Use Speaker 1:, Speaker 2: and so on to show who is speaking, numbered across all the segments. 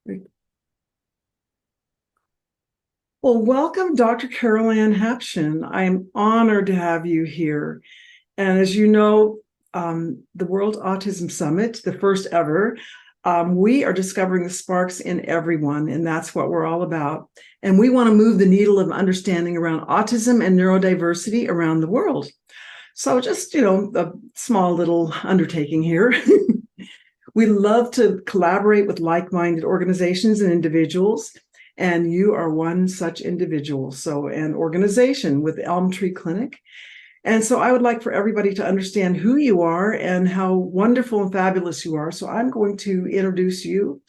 Speaker 1: Well, welcome, Dr. Carole Anne Hapchyn. I'm honored to have you here. And as you know, the World Autism Summit, the first ever, we are discovering the sparks in everyone, and that's what we're all about. And we want to move the needle of understanding around autism and neurodiversity around the world. So just, a small little undertaking here. We love to collaborate with like-minded organizations and individuals, and you are one such individual, so an organization with Elm Tree Clinic. And so I would like for everybody to understand who you are and how wonderful and fabulous you are. So I'm going to introduce you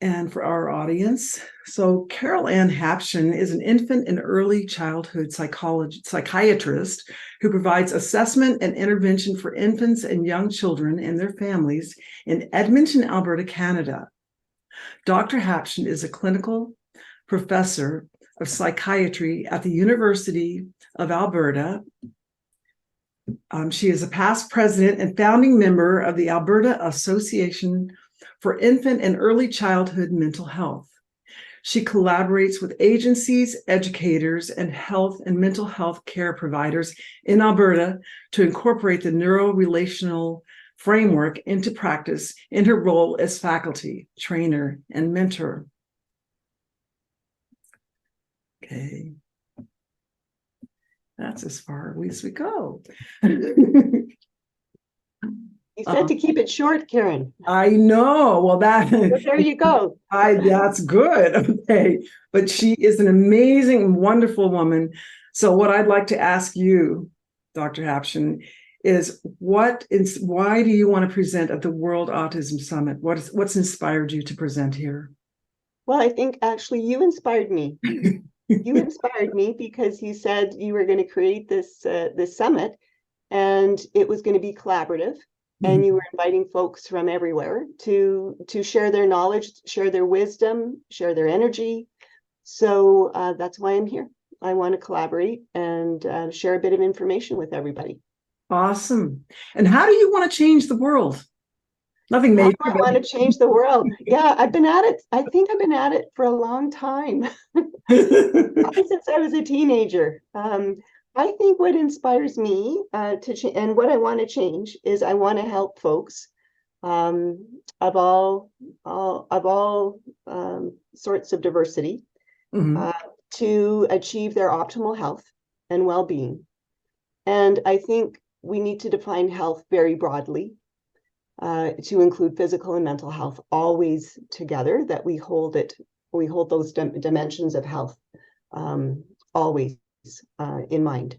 Speaker 1: and for our audience. So Carole Anne Hapchyn is an infant and early childhood psychiatrist who provides assessment and intervention for infants and young children and their families in Edmonton, Alberta, Canada. Dr. Hapchyn is a clinical professor of psychiatry at the University of Alberta. She is a past president and founding member of the Alberta Association for Infant and Early Childhood Mental Health. She collaborates with agencies, educators, and health and mental health care providers in Alberta to incorporate the Neurorelational Framework into practice in her role as faculty, trainer, and mentor. Okay. That's as far as we go.
Speaker 2: You said to keep it short, Karen.
Speaker 1: I know. Well,
Speaker 2: there you go.
Speaker 1: That's good. Okay. But she is an amazing, wonderful woman. So what I'd like to ask you, Dr. Hapchyn, is why do you want to present at the World Autism Summit? What's inspired you to present here?
Speaker 2: Well, I think actually you inspired me. You inspired me because you said you were going to create this summit, and it was going to be collaborative. And you were inviting folks from everywhere to share their knowledge, share their wisdom, share their energy. So that's why I'm here. I want to collaborate and share a bit of information with everybody.
Speaker 1: Awesome. And how do you want to change the world? Nothing major.
Speaker 2: I want to change the world. Yeah, I've been at it. I think I've been at it for a long time. Probably since I was a teenager. I think what inspires me to change, and what I want to change, is I want to help folks of all sorts of diversity to achieve their optimal health and well-being. And I think we need to define health very broadly to include physical and mental health always together. That we hold those dimensions of health always in mind.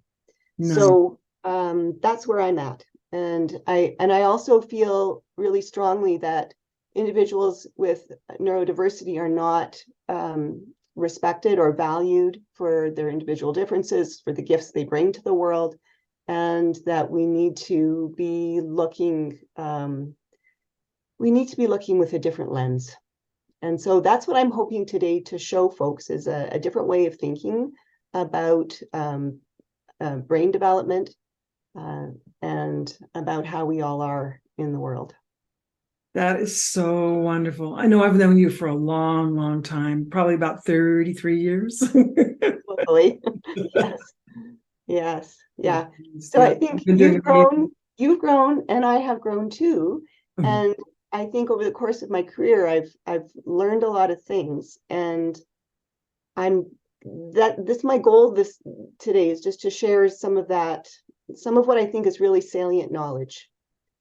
Speaker 2: Nice. So that's where I'm at, and I also feel really strongly that individuals with neurodiversity are not respected or valued for their individual differences, for the gifts they bring to the world, and that we need to be looking with a different lens. And so that's what I'm hoping today to show folks, is a different way of thinking about brain development and about how we all are in the world.
Speaker 1: That is so wonderful. I know I've known you for a long, long time, probably about 33 years.
Speaker 2: Hopefully. Yes. Yeah. So I think you've grown, and I have grown too. Mm-hmm. And I think over the course of my career, I've learned a lot of things, and my goal today is just to share some of what I think is really salient knowledge,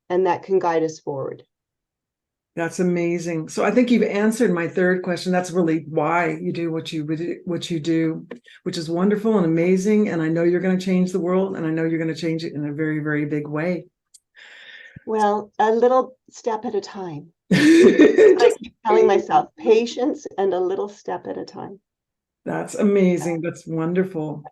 Speaker 2: and that can guide us forward.
Speaker 1: That's amazing. So I think you've answered my third question. That's really why you do what you do, which is wonderful and amazing. And I know you're going to change the world, and I know you're going to change it in a very, very big way.
Speaker 2: Well, a little step at a time. I keep telling myself, patience and a little step at a time.
Speaker 1: That's amazing. That's wonderful.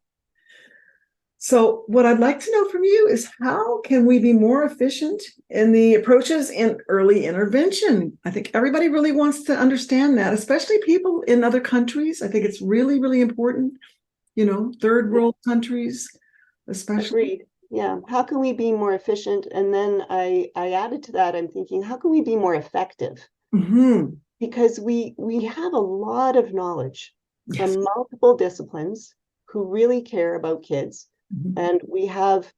Speaker 1: So what I'd like to know from you is, how can we be more efficient in the approaches in early intervention? I think everybody really wants to understand that, especially people in other countries. I think it's really, really important, third world countries, especially.
Speaker 2: Agreed. Yeah. How can we be more efficient? And then I added to that, I'm thinking, how can we be more effective?
Speaker 1: Mm-hmm.
Speaker 2: because we have a lot of knowledge
Speaker 1: Yes.
Speaker 2: from multiple disciplines who really care about kids. And we have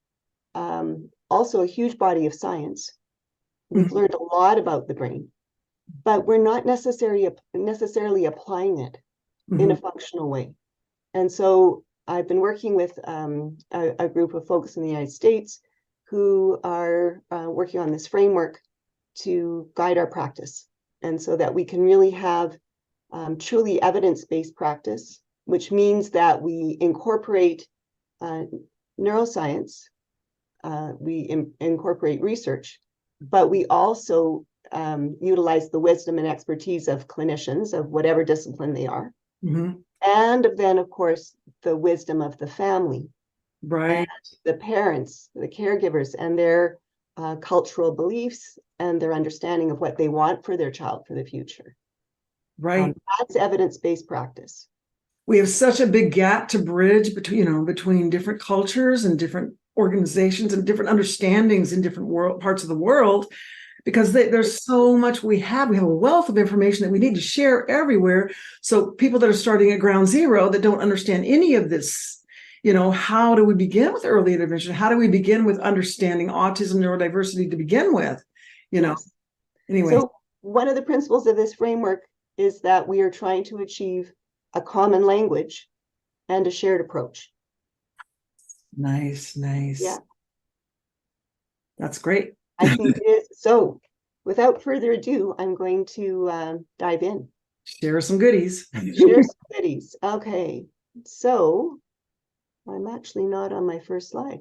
Speaker 2: also a huge body of science. We've learned a lot about the brain, but we're not necessarily applying it in a functional way. And so I've been working with a group of folks in the United States who are working on this framework to guide our practice. And so that we can really have truly evidence-based practice, which means that we incorporate neuroscience, we incorporate research, but we also utilize the wisdom and expertise of clinicians of whatever discipline they are. And then, of course, the wisdom of the family,
Speaker 1: right?
Speaker 2: The parents, the caregivers, and their cultural beliefs and their understanding of what they want for their child for the future.
Speaker 1: Right.
Speaker 2: That's evidence-based practice.
Speaker 1: We have such a big gap to bridge between, between different cultures and different organizations and different understandings in different parts of the world, because there's so much we have. We have a wealth of information that we need to share everywhere. So people that are starting at ground zero that don't understand any of this, how do we begin with early intervention? How do we begin with understanding autism, neurodiversity to begin with? Anyway.
Speaker 2: So one of the principles of this framework is that we are trying to achieve a common language and a shared approach.
Speaker 1: Nice.
Speaker 2: Yeah.
Speaker 1: That's great.
Speaker 2: I think it is. So without further ado, I'm going to dive in.
Speaker 1: Share some goodies.
Speaker 2: Share some goodies. Okay. So I'm actually not on my first slide.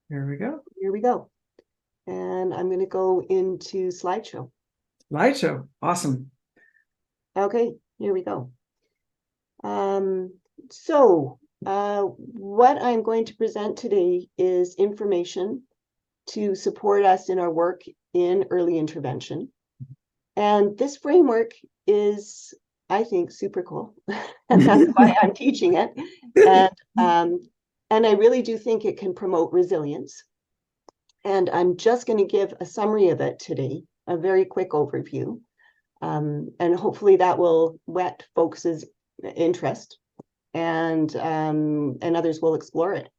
Speaker 1: Here we go.
Speaker 2: Here we go. And I'm going to go into slideshow.
Speaker 1: Slideshow. Awesome.
Speaker 2: Okay, here we go. What I'm going to present today is information to support us in our work in early intervention. And this framework is, I think, super cool. And that's why I'm teaching it. And I really do think it can promote resilience. And I'm just going to give a summary of it today, a very quick overview. And hopefully that will whet folks' interest and others will explore it.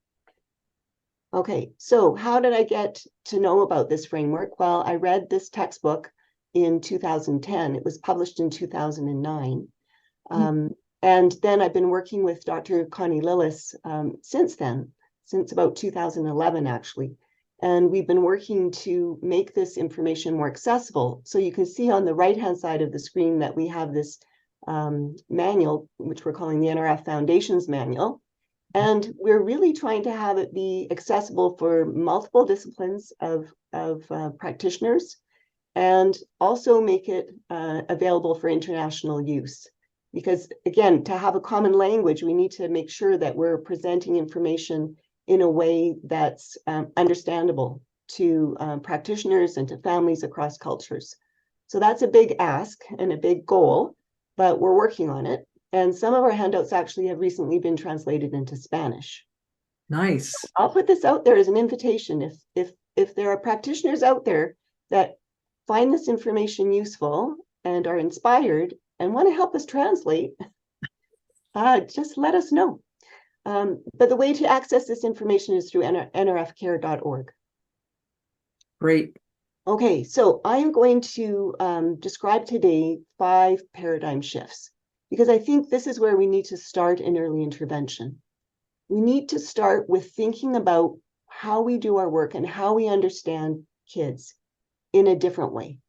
Speaker 2: Okay, so how did I get to know about this framework? Well, I read this textbook in 2010. It was published in 2009. And then I've been working with Dr. Connie Lillis since then, since about 2011, actually. And we've been working to make this information more accessible. So you can see on the right-hand side of the screen that we have this manual, which we're calling the NRF Foundations Manual. And we're really trying to have it be accessible for multiple disciplines of practitioners, and also make it available for international use. Because again, to have a common language, we need to make sure that we're presenting information in a way that's understandable to practitioners and to families across cultures. So that's a big ask and a big goal, but we're working on it. And some of our handouts actually have recently been translated into Spanish.
Speaker 1: Nice.
Speaker 2: I'll put this out there as an invitation. If there are practitioners out there that find this information useful and are inspired and want to help us translate, just let us know. But the way to access this information is through nrfcare.org.
Speaker 1: Great.
Speaker 2: Okay, so I am going to describe today 5 paradigm shifts, because I think this is where we need to start in early intervention. We need to start with thinking about how we do our work and how we understand kids in a different way.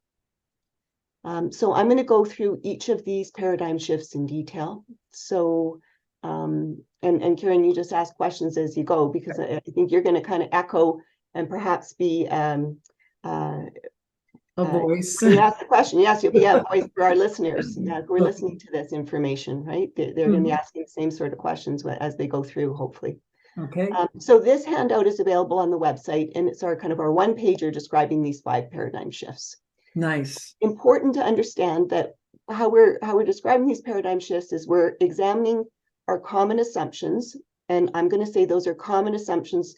Speaker 2: So I'm going to go through each of these paradigm shifts in detail. So, and Karen, you just ask questions as you go, because I think you're going to kind of echo and perhaps be
Speaker 1: a voice.
Speaker 2: When you ask the question, yes, you'll be a voice for our listeners who are listening to this information, right? They're going to be asking the same sort of questions as they go through, hopefully.
Speaker 1: Okay.
Speaker 2: So this handout is available on the website, and it's our one-pager describing these 5 paradigm shifts.
Speaker 1: Nice.
Speaker 2: Important to understand that how we're describing these paradigm shifts is we're examining our common assumptions, and I'm going to say those are common assumptions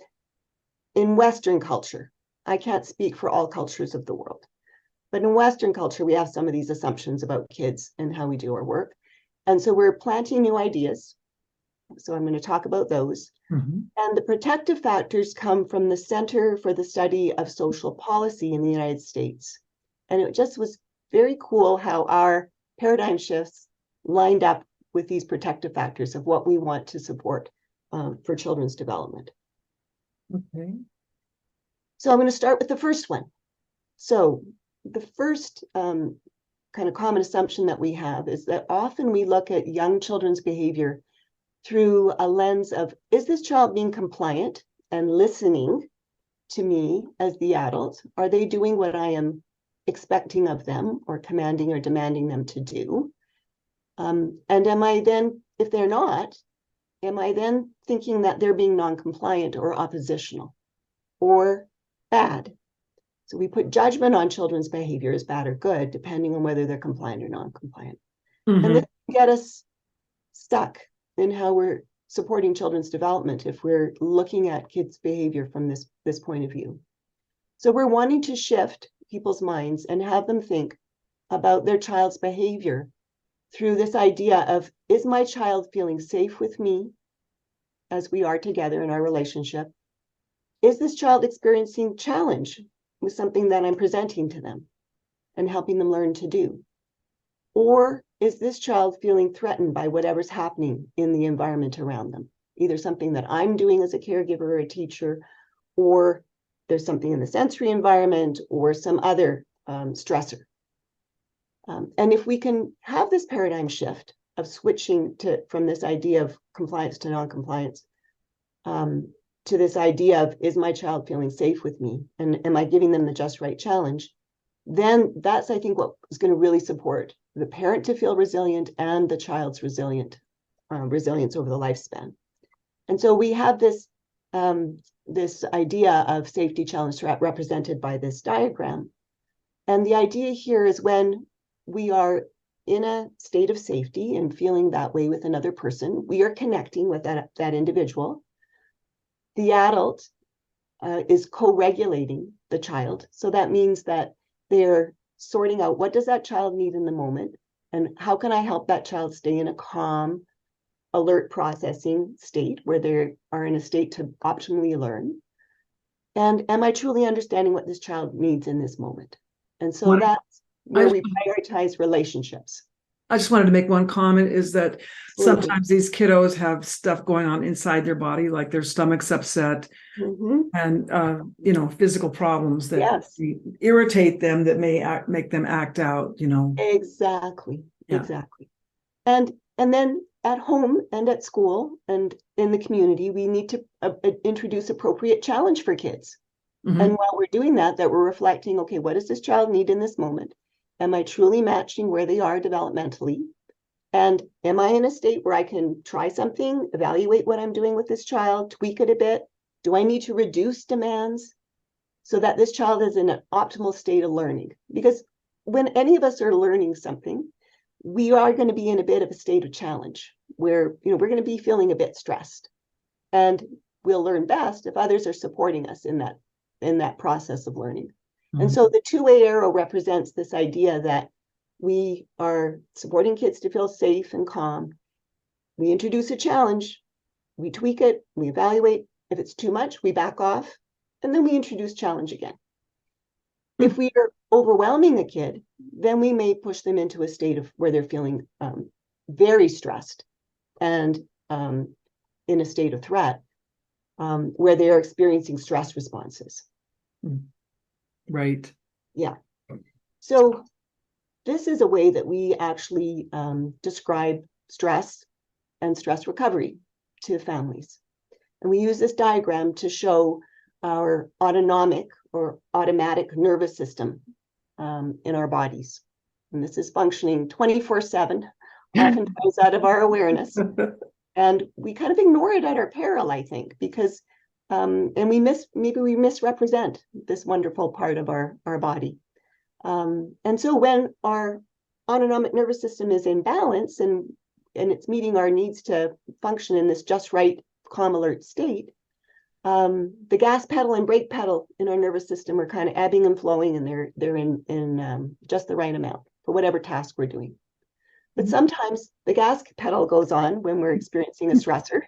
Speaker 2: in Western culture. I can't speak for all cultures of the world. But in Western culture, we have some of these assumptions about kids and how we do our work. And so we're planting new ideas. So I'm going to talk about those. And the protective factors come from the Center for the Study of Social Policy in the United States. And it just was very cool how our paradigm shifts lined up with these protective factors of what we want to support for children's development.
Speaker 1: Okay.
Speaker 2: So I'm going to start with the first one. So the first kind of common assumption that we have is that often we look at young children's behavior through a lens of, is this child being compliant and listening to me as the adult? Are they doing what I am expecting of them or commanding or demanding them to do? And am I then, if they're not, am I then thinking that they're being non-compliant or oppositional or bad? So we put judgment on children's behavior as bad or good, depending on whether they're compliant or non-compliant. And this can get us stuck in how we're supporting children's development if we're looking at kids' behavior from this point of view. So we're wanting to shift people's minds and have them think about their child's behavior through this idea of, is my child feeling safe with me as we are together in our relationship? Is this child experiencing challenge with something that I'm presenting to them and helping them learn to do? Or is this child feeling threatened by whatever's happening in the environment around them? Either something that I'm doing as a caregiver or a teacher, or there's something in the sensory environment or some other stressor. And if we can have this paradigm shift of switching from this idea of compliance to non-compliance, to this idea of, is my child feeling safe with me? And am I giving them the just right challenge? Then that's, I think, what is going to really support the parent to feel resilient and the child's resilience over the lifespan. And so we have this idea of safety challenge represented by this diagram. And the idea here is when we are in a state of safety and feeling that way with another person, we are connecting with that individual. The adult is co-regulating the child. So that means that they're sorting out, what does that child need in the moment? And how can I help that child stay in a calm, alert processing state where they are in a state to optimally learn? And am I truly understanding what this child needs in this moment? And so that's where we prioritize relationships.
Speaker 1: I just wanted to make one comment, is that sometimes these kiddos have stuff going on inside their body, like their stomach's upset and, physical problems that irritate them, that may make them act out,
Speaker 2: Exactly. And then at home and at school and in the community, we need to introduce appropriate challenge for kids. And while we're doing that, we're reflecting, okay, what does this child need in this moment? Am I truly matching where they are developmentally? And am I in a state where I can try something, evaluate what I'm doing with this child, tweak it a bit? Do I need to reduce demands so that this child is in an optimal state of learning? Because when any of us are learning something, we are going to be in a bit of a state of challenge where, we're going to be feeling a bit stressed. And we'll learn best if others are supporting us in that process of learning. And so the two-way arrow represents this idea that we are supporting kids to feel safe and calm. We introduce a challenge, we tweak it, we evaluate. If it's too much, we back off, and then we introduce challenge again. If we are overwhelming a kid, then we may push them into a state of where they're feeling very stressed and in a state of threat, where they are experiencing stress responses.
Speaker 1: Right.
Speaker 2: Yeah. So this is a way that we actually describe stress and stress recovery to families. And we use this diagram to show our autonomic or automatic nervous system in our bodies. And this is functioning 24/7, oftentimes out of our awareness. And we kind of ignore it at our peril, I think, because and we misrepresent this wonderful part of our body. And so when our autonomic nervous system is in balance and it's meeting our needs to function in this just right, calm, alert state, The gas pedal and brake pedal in our nervous system are kind of ebbing and flowing, and they're in just the right amount for whatever task we're doing. But sometimes the gas pedal goes on when we're experiencing a stressor,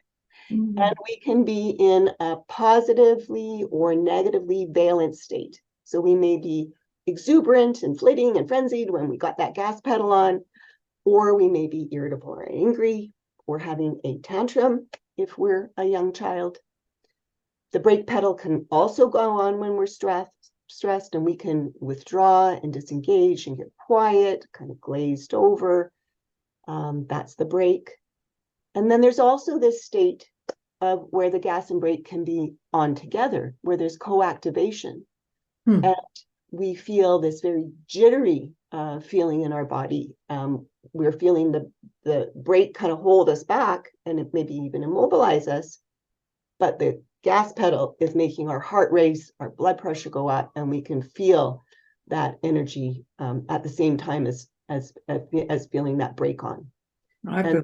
Speaker 2: and we can be in a positively or negatively valent state. So we may be exuberant and flitting and frenzied when we got that gas pedal on, or we may be irritable or angry, or having a tantrum if we're a young child. The brake pedal can also go on when we're stressed, and we can withdraw and disengage and get quiet, kind of glazed over. That's the brake. And then there's also this state of where the gas and brake can be on together, where there's co-activation. And we feel this very jittery feeling in our body. We're feeling the brake kind of hold us back and it maybe even immobilize us, but the gas pedal is making our heart race, our blood pressure go up, and we can feel that energy at the same time as feeling that brake on.
Speaker 1: I feel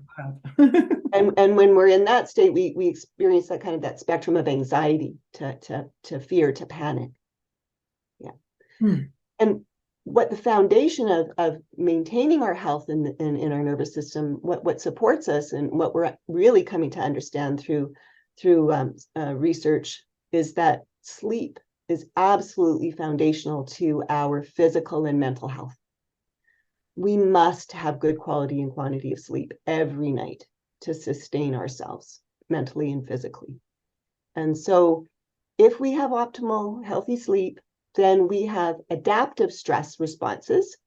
Speaker 1: that.
Speaker 2: And when we're in that state, we experience that kind of that spectrum of anxiety to fear to panic. Yeah. And what the foundation of maintaining our health in our nervous system, what supports us, and what we're really coming to understand through research, is that sleep is absolutely foundational to our physical and mental health. We must have good quality and quantity of sleep every night to sustain ourselves mentally and physically. And so if we have optimal, healthy sleep, then we have adaptive stress responses,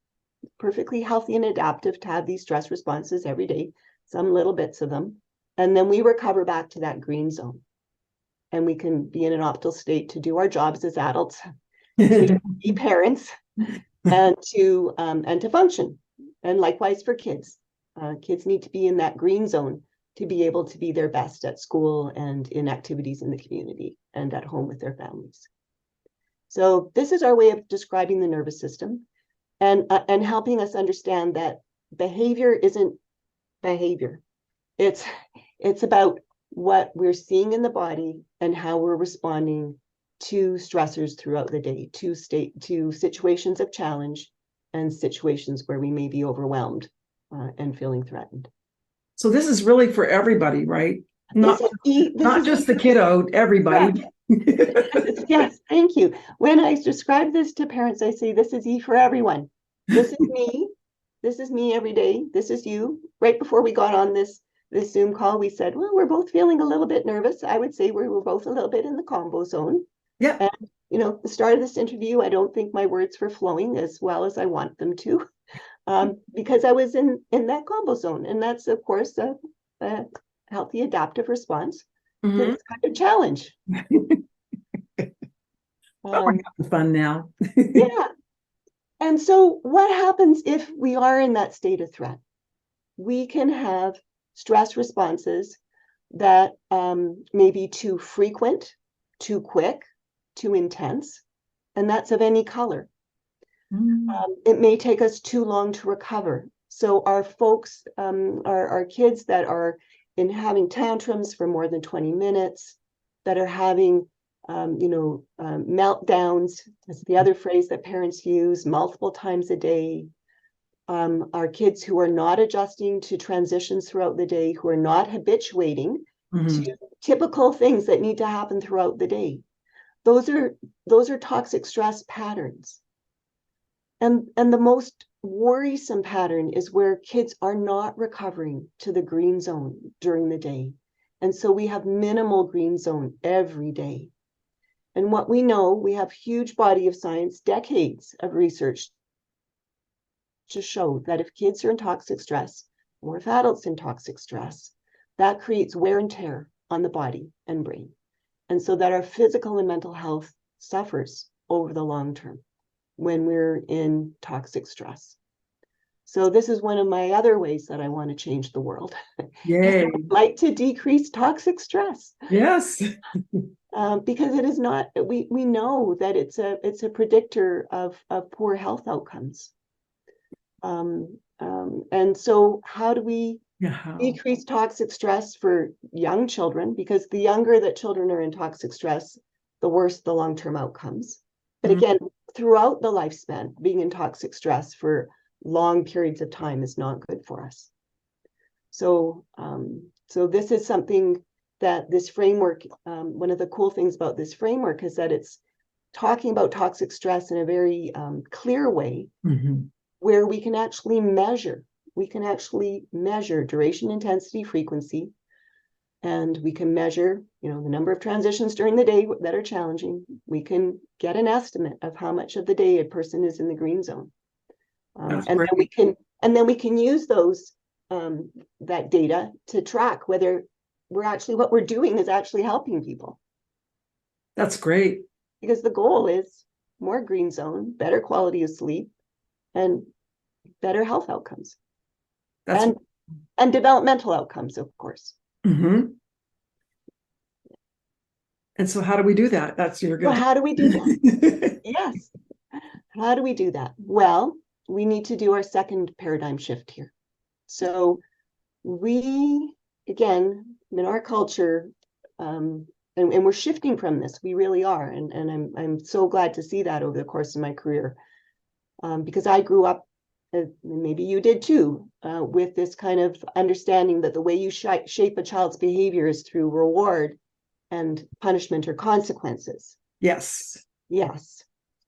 Speaker 2: perfectly healthy and adaptive to have these stress responses every day, some little bits of them. And then we recover back to that green zone. And we can be in an optimal state to do our jobs as adults, to be parents, and to function. And likewise for kids. Kids need to be in that green zone to be able to be their best at school and in activities in the community and at home with their families. So this is our way of describing the nervous system and helping us understand that behavior isn't behavior. It's about what we're seeing in the body and how we're responding to stressors throughout the day, to situations of challenge and situations where we may be overwhelmed and feeling threatened.
Speaker 1: So this is really for everybody, right? Not just the kiddo, everybody.
Speaker 2: Yes, thank you. When I describe this to parents, I say, this is E for everyone. This is me. This is me every day. This is you. Right before we got on this Zoom call, we said, well, we're both feeling a little bit nervous. I would say we were both a little bit in the combo zone.
Speaker 1: Yeah.
Speaker 2: And, the start of this interview, I don't think my words were flowing as well as I want them to, because I was in that combo zone. And that's, of course, a healthy adaptive response to this kind of challenge.
Speaker 1: We're having fun now.
Speaker 2: Yeah. And so what happens if we are in that state of threat? We can have stress responses that may be too frequent, too quick, too intense, and that's of any color. It may take us too long to recover. So our folks, our kids that are having tantrums for more than 20 minutes, that are having meltdowns, that's the other phrase that parents use, multiple times a day. Our kids who are not adjusting to transitions throughout the day, who are not habituating to typical things that need to happen throughout the day. Those are toxic stress patterns. And the most worrisome pattern is where kids are not recovering to the green zone during the day. And so we have minimal green zone every day. And what we know, we have huge body of science, decades of research to show that if kids are in toxic stress, or if adults in toxic stress, that creates wear and tear on the body and brain. And so that our physical and mental health suffers over the long term when we're in toxic stress. So this is one of my other ways that I want to change the world.
Speaker 1: Yay.
Speaker 2: I'd like to decrease toxic stress.
Speaker 1: Yes.
Speaker 2: Because it is not, we know that it's a predictor of poor health outcomes. And so how do we
Speaker 1: Yeah.
Speaker 2: decrease toxic stress for young children, because the younger that children are in toxic stress, the worse the long-term outcomes. But again, throughout the lifespan, being in toxic stress for long periods of time is not good for us. So, so this is something that this framework, one of the cool things about this framework is that it's talking about toxic stress in a very clear way, where we can actually measure. We can actually measure duration, intensity, frequency, and we can measure, the number of transitions during the day that are challenging. We can get an estimate of how much of the day a person is in the green zone, and then we can use those that data to track whether what we're doing is actually helping people.
Speaker 1: That's great.
Speaker 2: Because the goal is more green zone, better quality of sleep, and better health outcomes. And developmental outcomes, of course.
Speaker 1: And so how do we do that? That's your good.
Speaker 2: Well, how do we do that? Yes. How do we do that? Well, we need to do our second paradigm shift here. So we, again, in our culture, and we're shifting from this, we really are. And I'm so glad to see that over the course of my career. Because I grew up, maybe you did too, with this kind of understanding that the way you shape a child's behavior is through reward and punishment or consequences.
Speaker 1: Yes.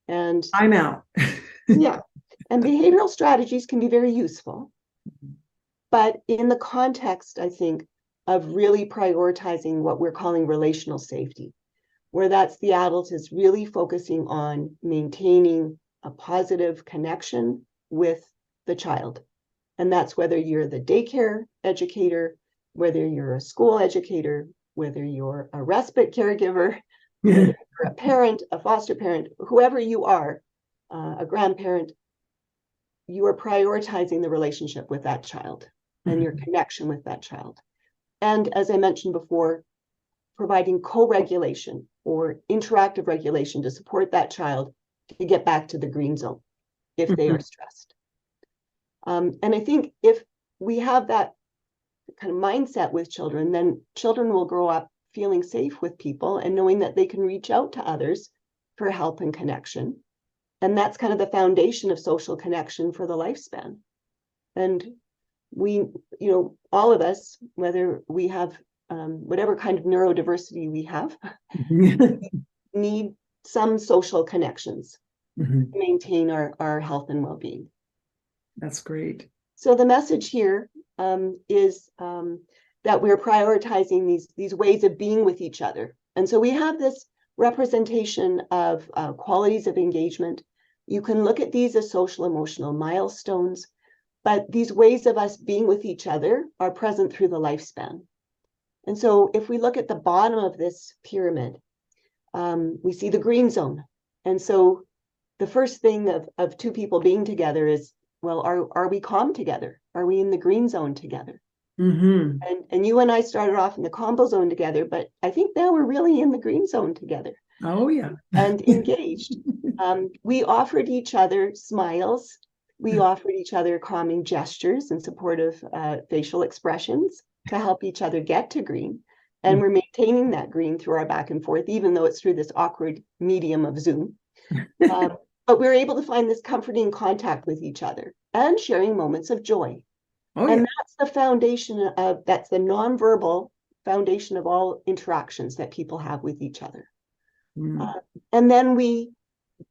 Speaker 2: And
Speaker 1: I'm out.
Speaker 2: Yeah. And behavioral strategies can be very useful. But in the context, I think, of really prioritizing what we're calling relational safety, where that's the adult is really focusing on maintaining a positive connection with the child. And that's whether you're the daycare educator, whether you're a school educator, whether you're a respite caregiver, whether you're a parent, a foster parent, whoever you are, a grandparent, you are prioritizing the relationship with that child and your connection with that child. And as I mentioned before, providing co-regulation or interactive regulation to support that child to get back to the green zone if they are stressed. And I think if we have that kind of mindset with children, then children will grow up feeling safe with people and knowing that they can reach out to others for help and connection. And that's kind of the foundation of social connection for the lifespan. And we, all of us, whether we have whatever kind of neurodiversity we have, need some social connections to maintain our health and well-being.
Speaker 1: That's great.
Speaker 2: So the message here is that we're prioritizing these ways of being with each other. And so we have this representation of qualities of engagement. You can look at these as social emotional milestones, but these ways of us being with each other are present through the lifespan. And so if we look at the bottom of this pyramid, we see the green zone. And so the first thing of two people being together is, well, are we calm together? Are we in the green zone together? And you and I started off in the combo zone together, but I think now we're really in the green zone together.
Speaker 1: Oh, yeah.
Speaker 2: And engaged. We offered each other smiles. We offered each other calming gestures and supportive facial expressions to help each other get to green. And we're maintaining that green through our back and forth, even though it's through this awkward medium of Zoom. But we're able to find this comforting contact with each other and sharing moments of joy. And that's the foundation that's the nonverbal foundation of all interactions that people have with each other. And then we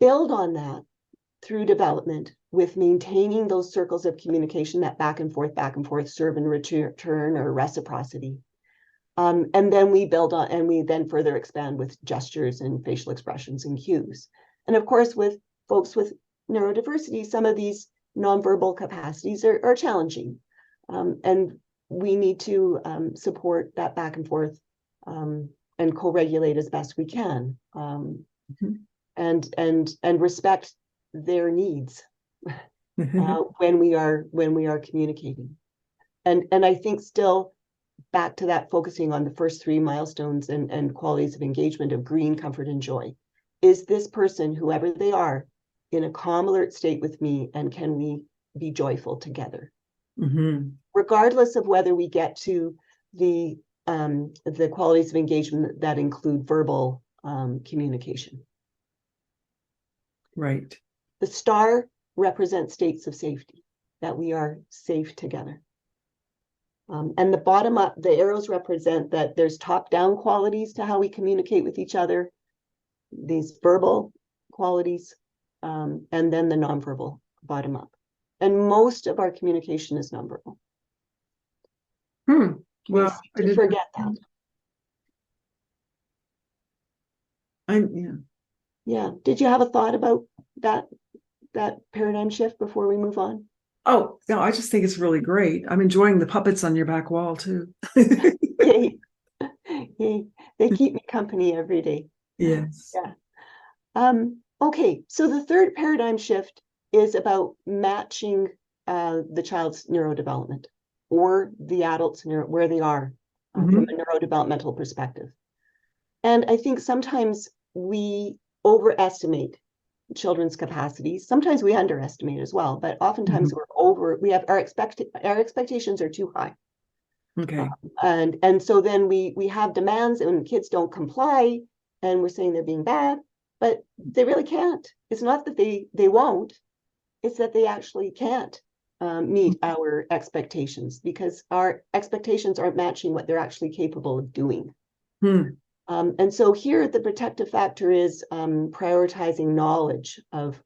Speaker 2: build on that through development with maintaining those circles of communication, that back and forth, serve and return or reciprocity. And then we build on, and we then further expand with gestures and facial expressions and cues. And of course, with folks with neurodiversity, some of these nonverbal capacities are challenging. And we need to support that back and forth and co-regulate as best we can, and respect their needs when we are communicating. And I think still back to that, focusing on the first three milestones and qualities of engagement of green, comfort, and joy. Is this person, whoever they are, in a calm, alert state with me, and can we be joyful together? regardless of whether we get to the qualities of engagement that include verbal communication.
Speaker 1: Right.
Speaker 2: The star represents states of safety, that we are safe together. And the bottom up, the arrows represent that there's top-down qualities to how we communicate with each other, these verbal qualities, and then the nonverbal bottom up. And most of our communication is nonverbal.
Speaker 1: Well,
Speaker 2: I didn't forget that. Yeah. Did you have a thought about that paradigm shift before we move on?
Speaker 1: Oh, no, I just think it's really great. I'm enjoying the puppets on your back wall too.
Speaker 2: Yay. Yay. They keep me company every day.
Speaker 1: Yes.
Speaker 2: Yeah. Okay, so the third paradigm shift is about matching the child's neurodevelopment or the adult's where they are from a neurodevelopmental perspective. And I think sometimes we overestimate children's capacities. Sometimes we underestimate as well, but oftentimes we have our expectations are too high.
Speaker 1: Okay.
Speaker 2: And so then we have demands and kids don't comply and we're saying they're being bad, but they really can't. It's not that they won't, it's that they actually can't meet our expectations because our expectations aren't matching what they're actually capable of doing. And so here the protective factor is prioritizing knowledge of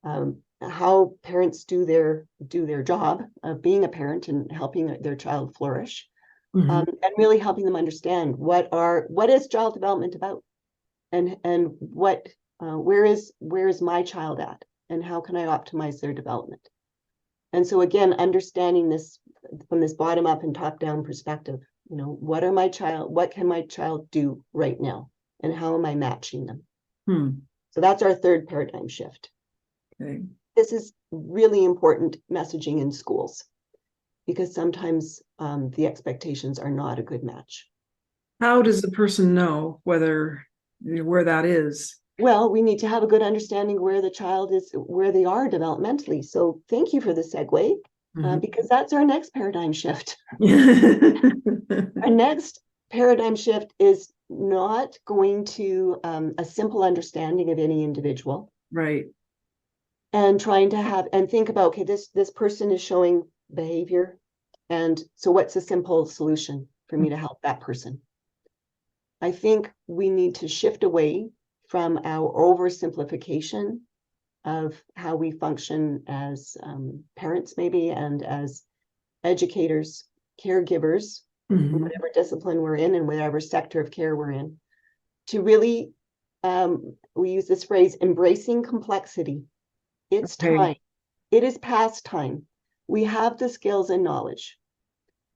Speaker 2: how parents do their job of being a parent and helping their child flourish, and really helping them understand what is child development about, and where is my child at, and how can I optimize their development. And so again, understanding this from this bottom up and top down perspective. What can my child do right now? And how am I matching them? So that's our third paradigm shift.
Speaker 1: Okay.
Speaker 2: This is really important messaging in schools because sometimes the expectations are not a good match.
Speaker 1: How does the person know where that is?
Speaker 2: Well, we need to have a good understanding where the child is, where they are developmentally. So thank you for the segue. Because that's our next paradigm shift. Our next paradigm shift is not going to a simple understanding of any individual.
Speaker 1: Right.
Speaker 2: And trying to think about, okay, this person is showing behavior. And so what's a simple solution for me to help that person? I think we need to shift away from our oversimplification of how we function as parents maybe, and as educators, caregivers, whatever discipline we're in and whatever sector of care we're in, to really, we use this phrase, embracing complexity. It's time. It is past time. We have the skills and knowledge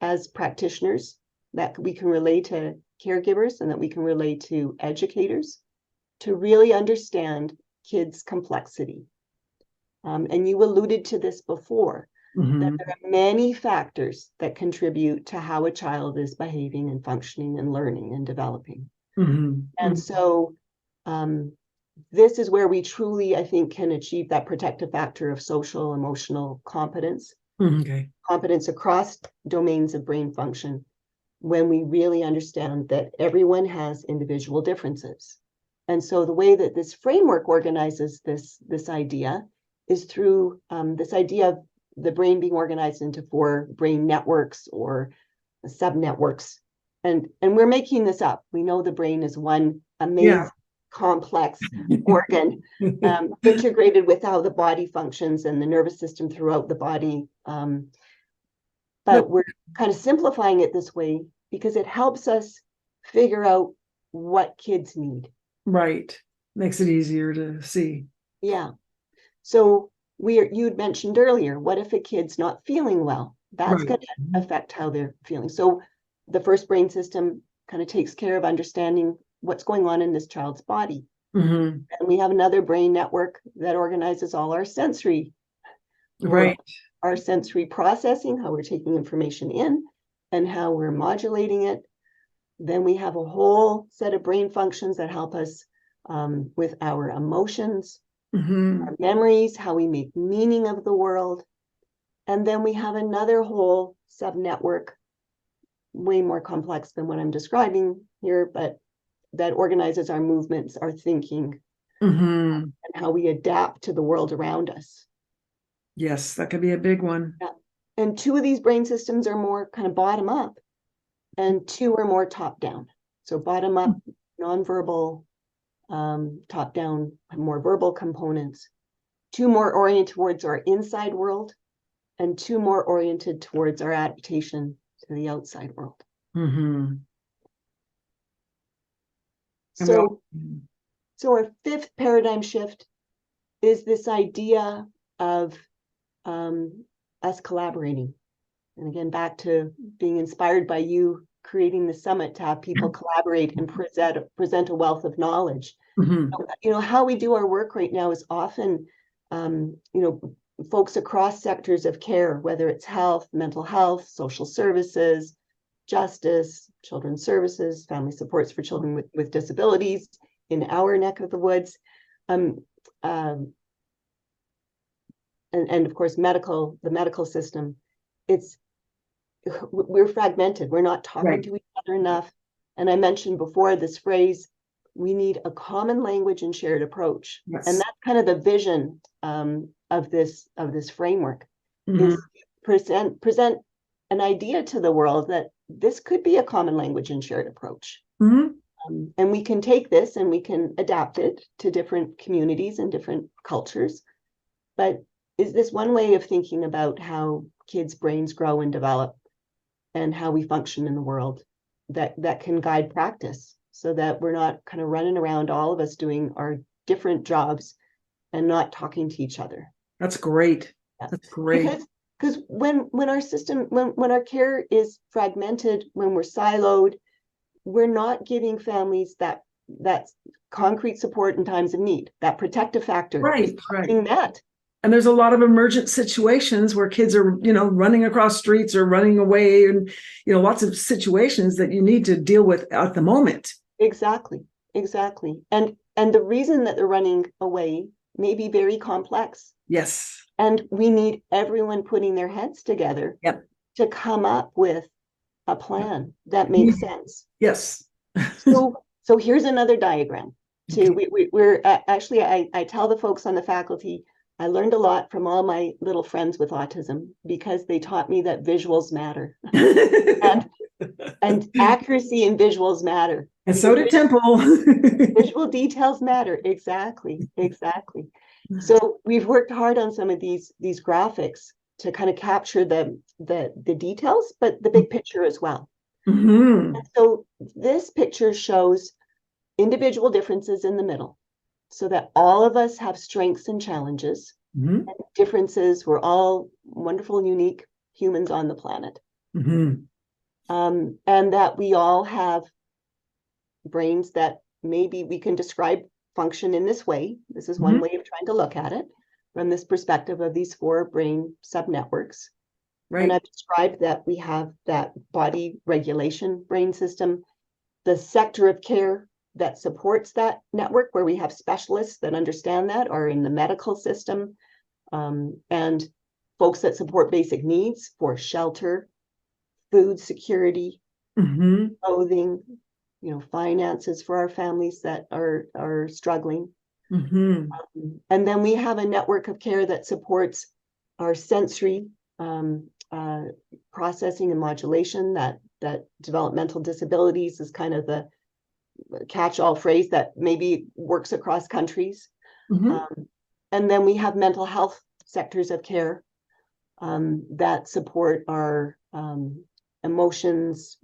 Speaker 2: as practitioners that we can relay to caregivers and that we can relay to educators to really understand kids' complexity. And you alluded to this before, that there are many factors that contribute to how a child is behaving and functioning and learning and developing. And so this is where we truly, I think, can achieve that protective factor of social, emotional competence, competence across domains of brain function, when we really understand that everyone has individual differences. And so the way that this framework organizes this idea is through this idea of the brain being organized into 4 brain networks or subnetworks. And we're making this up. We know the brain is one amazing, complex organ integrated with how the body functions and the nervous system throughout the body. But we're kind of simplifying it this way because it helps us figure out what kids need. Right.
Speaker 1: Makes it easier to see.
Speaker 2: Yeah. So you'd mentioned earlier, what if a kid's not feeling well? That's going to affect how they're feeling. So the first brain system kind of takes care of understanding what's going on in this child's body. And we have another brain network that organizes all our sensory, our sensory processing, how we're taking information in and how we're modulating it. Then we have a whole set of brain functions that help us with our emotions, our memories, how we make meaning of the world. And then we have another whole subnetwork, way more complex than what I'm describing here, but that organizes our movements, our thinking, and how we adapt to the world around us.
Speaker 1: Yes, that could be a big one.
Speaker 2: Yeah. And 2 of these brain systems are more kind of bottom up, and 2 are more top down. So bottom up, nonverbal, top down, more verbal components. 2 more oriented towards our inside world, and 2 more oriented towards our adaptation to the outside world. So our 5th paradigm shift is this idea of us collaborating. And again, back to being inspired by you creating the summit to have people collaborate and present a wealth of knowledge. How we do our work right now is often, folks across sectors of care, whether it's health, mental health, social services, justice, children's services, family supports for children with disabilities in our neck of the woods, and of course, the medical system. We're fragmented. We're not talking to each other enough. And I mentioned before this phrase, we need a common language and shared approach. Yes. And that's kind of the vision of this framework, is present an idea to the world that this could be a common language and shared approach. And we can take this and we can adapt it to different communities and different cultures. But is this one way of thinking about how kids' brains grow and develop and how we function in the world that can guide practice, so that we're not kind of running around, all of us doing our different jobs and not talking to each other? That's great. Yeah. That's great. Because when our system, when our care is fragmented, when we're siloed, we're not giving families that concrete support in times of need, that protective factor. Right. Being met. And there's a lot of emergent situations where kids are, running across streets or running away, and, lots of situations that you need to deal with at the moment. Exactly. And the reason that they're running away may be very complex. Yes. And we need everyone putting their heads together to come up with a plan that makes sense. Yes. So here's another diagram. We're actually, I tell the folks on the faculty, I learned a lot from all my little friends with autism, because they taught me that visuals matter. and accuracy in visuals matter. And so did Temple. Visual details matter. Exactly. So we've worked hard on some of these graphics to kind of capture the details, but the big picture as well. And so this picture shows individual differences in the middle, so that all of us have strengths and challenges, and differences. We're all wonderful, unique humans on the planet. And that we all have brains that maybe we can describe function in this way. This is one way of trying to look at it, from this perspective of these 4 brain subnetworks. Right. And I've described that we have that body regulation brain system, the sector of care that supports that network, where we have specialists that understand that, are in the medical system, and folks that support basic needs for shelter, food security, clothing, finances for our families that are struggling. And then we have a network of care that supports our sensory processing and modulation. That developmental disabilities is kind of the catch-all phrase that maybe works across countries. And then we have mental health sectors of care that support our emotions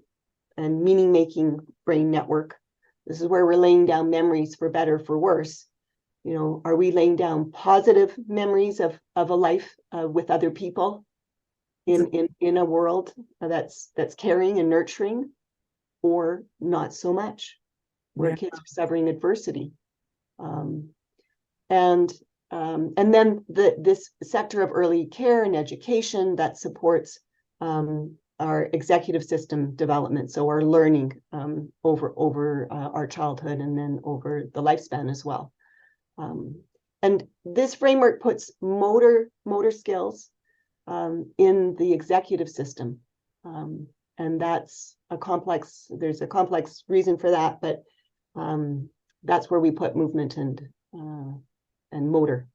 Speaker 2: and meaning-making brain network. This is where we're laying down memories, for better, for worse. Are we laying down positive memories of a life with other people in a world that's caring and nurturing, or not so much, where kids are suffering adversity? And then this sector of early care and education that supports our executive system development, so our learning over our childhood and then over the lifespan as well. And this framework puts motor skills, in the executive system. And that's there's a complex reason for that, but that's where we put movement and motor.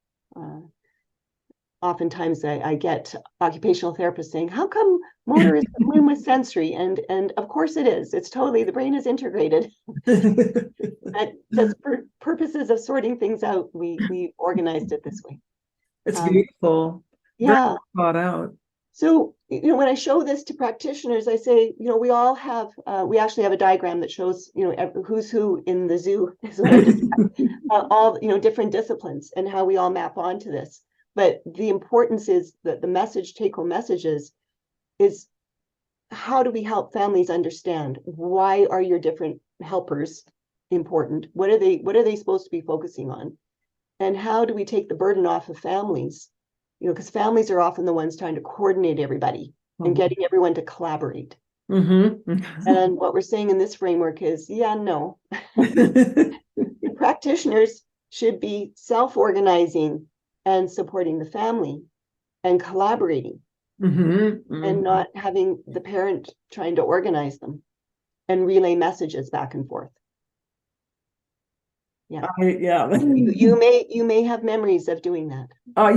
Speaker 2: Oftentimes I get occupational therapists saying, how come motor is in with sensory? And of course it is. It's totally, the brain is integrated. But just for purposes of sorting things out, we organized it this way.
Speaker 1: It's beautiful.
Speaker 2: Yeah.
Speaker 1: Very thought out.
Speaker 2: So, when I show this to practitioners, I say, we all have, we actually have a diagram that shows, who's who in the zoo, is what I describe, all, different disciplines and how we all map onto this. But the importance is that the message, take-home messages, is how do we help families understand why are your different helpers important? What are they supposed to be focusing on? And how do we take the burden off of families? Because families are often the ones trying to coordinate everybody and getting everyone to collaborate.
Speaker 1: Mm-hmm.
Speaker 2: And what we're saying in this framework is, no. Practitioners should be self-organizing and supporting the family and collaborating, and not having the parent trying to organize them and relay messages back and forth. Yeah. You may have memories of doing that.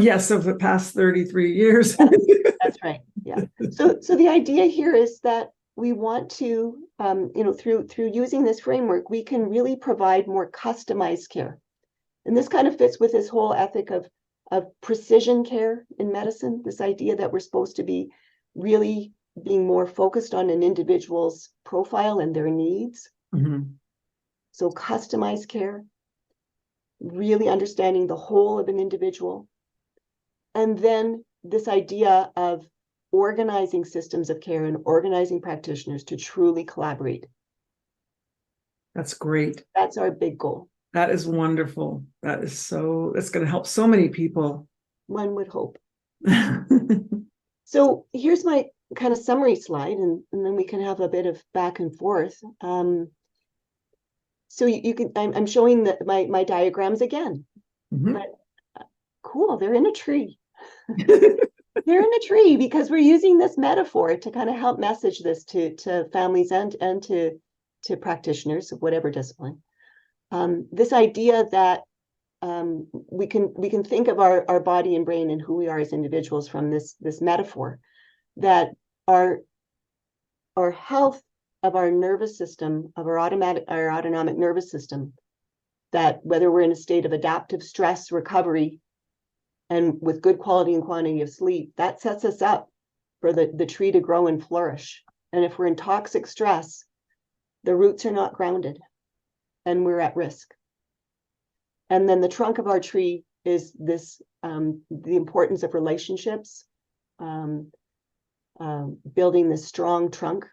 Speaker 1: Yes, of the past 33 years.
Speaker 2: That's right. Yeah. So the idea here is that we want to, through using this framework, we can really provide more customized care. And this kind of fits with this whole ethic of precision care in medicine, this idea that we're supposed to be really being more focused on an individual's profile and their needs. So customized care, really understanding the whole of an individual. And then this idea of organizing systems of care and organizing practitioners to truly collaborate.
Speaker 1: That's great.
Speaker 2: That's our big goal.
Speaker 1: That is wonderful. That's going to help so many people. One
Speaker 2: would hope. So here's my kind of summary slide, and then we can have a bit of back and forth. So you can, I'm showing my diagrams again, but cool, they're in a tree. They're in a tree because we're using this metaphor to kind of help message this to families and to practitioners of whatever discipline. This idea that we can think of our body and brain and who we are as individuals from this metaphor, that our health of our nervous system, of our autonomic nervous system, that whether we're in a state of adaptive stress recovery and with good quality and quantity of sleep, that sets us up for the tree to grow and flourish. And if we're in toxic stress, the roots are not grounded and we're at risk. And then the trunk of our tree is this, the importance of relationships, building this strong trunk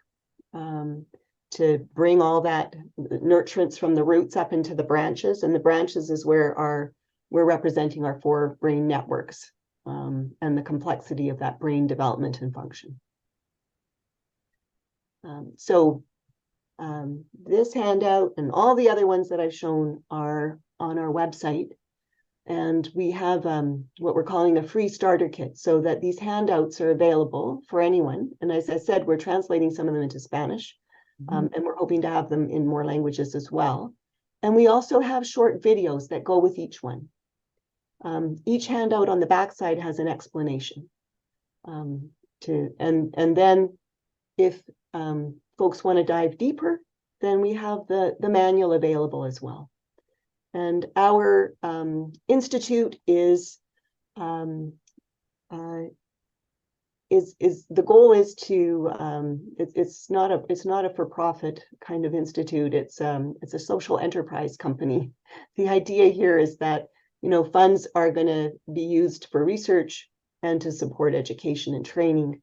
Speaker 2: to bring all that nurturance from the roots up into the branches. And the branches is where we're representing our 4 brain networks and the complexity of that brain development and function. This handout and all the other ones that I've shown are on our website. And we have what we're calling a free starter kit, so that these handouts are available for anyone. And as I said, we're translating some of them into Spanish, and we're hoping to have them in more languages as well. And we also have short videos that go with each one. Each handout on the backside has an explanation. And then if folks want to dive deeper, then we have the manual available as well. And our institute is the goal is to it's not a for-profit kind of institute. It's a social enterprise company. The idea here is that funds are going to be used for research and to support education and training.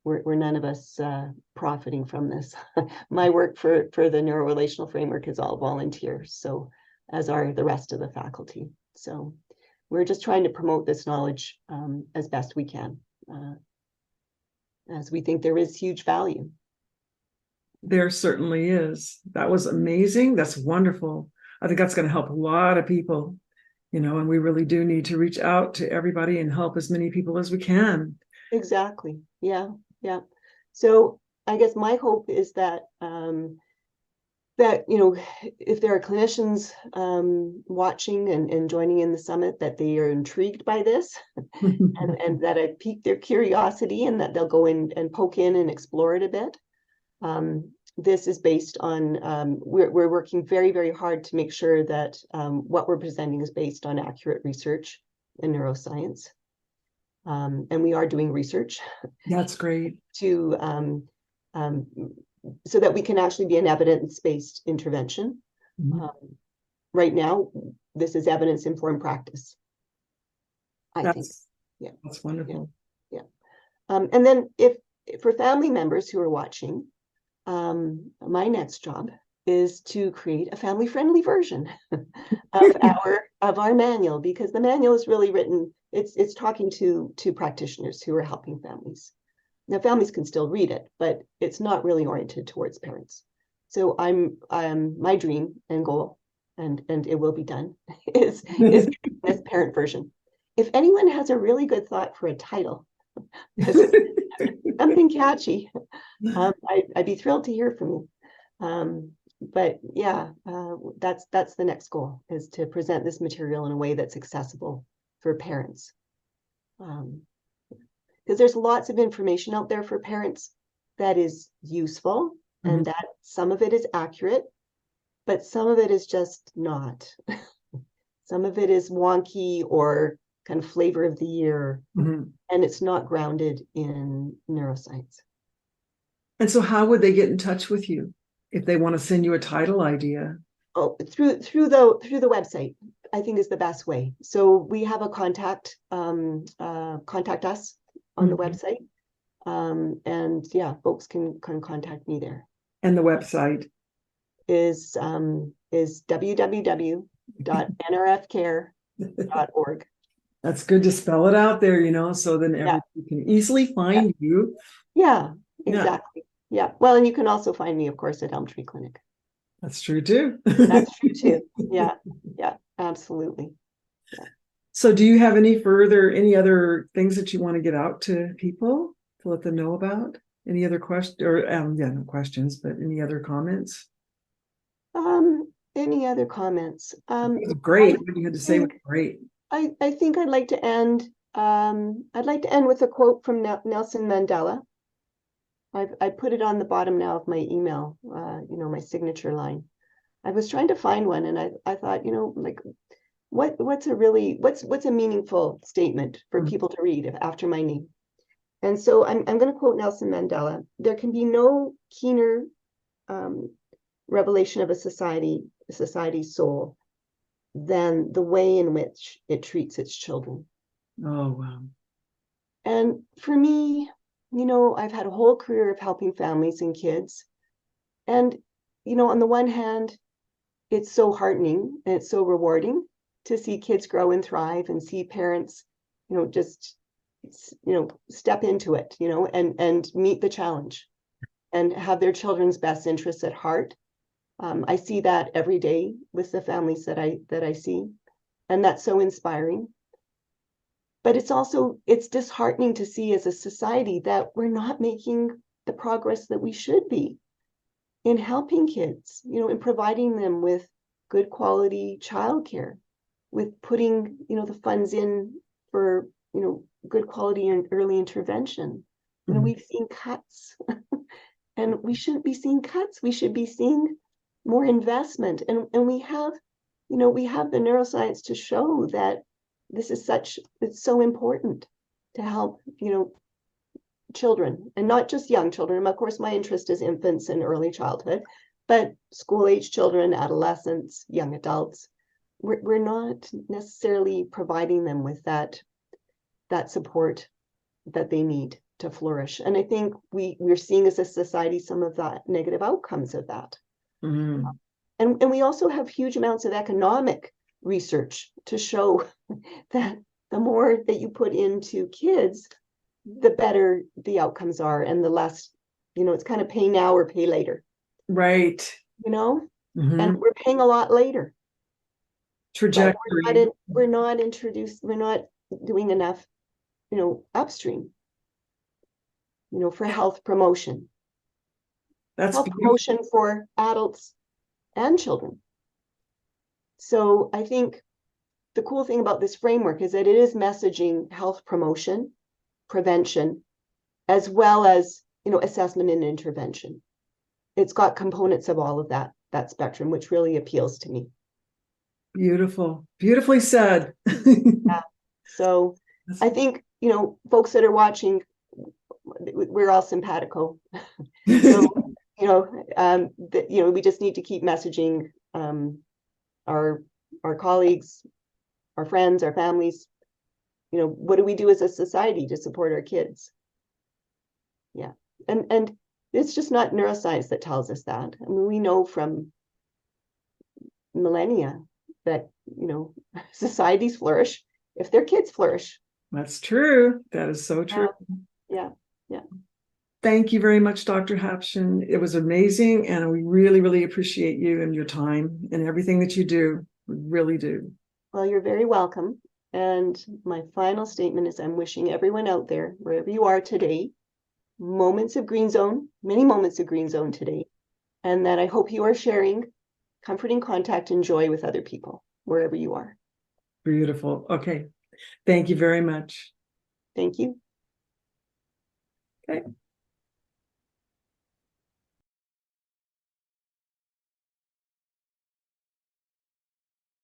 Speaker 2: We're none of us profiting from this. My work for the Neurorelational Framework is all volunteers, so as are the rest of the faculty. So we're just trying to promote this knowledge as best we can, as we think there is huge value.
Speaker 1: There certainly is. That was amazing. That's wonderful. I think that's going to help a lot of people. and we really do need to reach out to everybody and help as many people as we can.
Speaker 2: Exactly. Yeah. Yeah. So I guess my hope is that if there are clinicians watching and joining in the summit, that they are intrigued by this and that I piqued their curiosity and that they'll go in and poke in and explore it a bit. This is based on, we're working very, very hard to make sure that what we're presenting is based on accurate research in neuroscience. And we are doing research.
Speaker 1: That's great.
Speaker 2: So that we can actually be an evidence-based intervention. Right now, this is evidence-informed practice, I think. Yeah,
Speaker 1: that's wonderful.
Speaker 2: Yeah. And then for family members who are watching, my next job is to create a family-friendly version of our manual, because the manual is really written, it's talking to practitioners who are helping families. Now, families can still read it, but it's not really oriented towards parents. So my dream and goal, and it will be done, is this parent version. If anyone has a really good thought for a title, something catchy, I'd be thrilled to hear from you. But yeah, that's the next goal, is to present this material in a way that's accessible for parents. Because there's lots of information out there for parents that is useful, and that some of it is accurate, but some of it is just not. Some of it is wonky or kind of flavor of the year, and it's not grounded in neuroscience.
Speaker 1: And so how would they get in touch with you if they want to send you a title idea?
Speaker 2: Oh, through the website, I think, is the best way. So we have a contact us on the website. And yeah, folks can contact me there.
Speaker 1: And the website
Speaker 2: is www.nrfcare.org.
Speaker 1: That's good to spell it out there, so then everybody can easily find you.
Speaker 2: Yeah, exactly. Yeah. Well, and you can also find me, of course, at Elm Tree Clinic.
Speaker 1: That's true too.
Speaker 2: That's true too. Yeah. Yeah, absolutely. Yeah.
Speaker 1: So do you have any other things that you want to get out to people to let them know about? Any other questions, or no questions, but any other comments?
Speaker 2: Any other comments?
Speaker 1: Great. What you had to say was great.
Speaker 2: I think I'd like to end with a quote from Nelson Mandela. I put it on the bottom now of my email, my signature line. I was trying to find one, and I thought, like, what's a meaningful statement for people to read after my name? And so I'm going to quote Nelson Mandela. There can be no keener revelation of a society's soul than the way in which it treats its children.
Speaker 1: Oh, wow.
Speaker 2: And for me, I've had a whole career of helping families and kids. And, on the one hand, it's so heartening and it's so rewarding to see kids grow and thrive and see parents, just, step into it, and meet the challenge and have their children's best interests at heart. I see that every day with the families that I see, and that's so inspiring. But it's disheartening to see as a society that we're not making the progress that we should be in helping kids, in providing them with good quality childcare, with putting, the funds in for, good quality and early intervention. We've seen cuts and we shouldn't be seeing cuts. We should be seeing more investment. And we have the neuroscience to show that it's so important to help, children, and not just young children. And of course, my interest is infants and early childhood, but school-age children, adolescents, young adults. We're not necessarily providing them with that support that they need to flourish. And I think we're seeing as a society some of the negative outcomes of that. And we also have huge amounts of economic research to show that the more that you put into kids, the better the outcomes are, and the less, it's kind of pay now or pay later.
Speaker 1: Right.
Speaker 2: And we're paying a lot later.
Speaker 1: trajectory.
Speaker 2: We're not doing enough, upstream, for health promotion.
Speaker 1: That's
Speaker 2: Health promotion for adults and children. So I think the cool thing about this framework is that it is messaging health promotion, prevention, as well as, assessment and intervention. It's got components of all of that spectrum, which really appeals to me.
Speaker 1: Beautiful. Beautifully said.
Speaker 2: Yeah. So I think, folks that are watching, we're all simpatico. So, we just need to keep messaging our colleagues, our friends, our families, what do we do as a society to support our kids? Yeah. And it's just not neuroscience that tells us that. I mean, we know from millennia that, societies flourish if their kids flourish.
Speaker 1: That's true. That is so true.
Speaker 2: Yeah. Yeah.
Speaker 1: Thank you very much, Dr. Hapchyn. It was amazing, and we really, really appreciate you and your time and everything that you do. We really do.
Speaker 2: Well, you're very welcome. And my final statement is I'm wishing everyone out there, wherever you are today, moments of green zone, many moments of green zone today, and that I hope you are sharing comforting contact and joy with other people, wherever you are.
Speaker 1: Beautiful. Okay. Thank you very much.
Speaker 2: Thank you.
Speaker 1: Okay.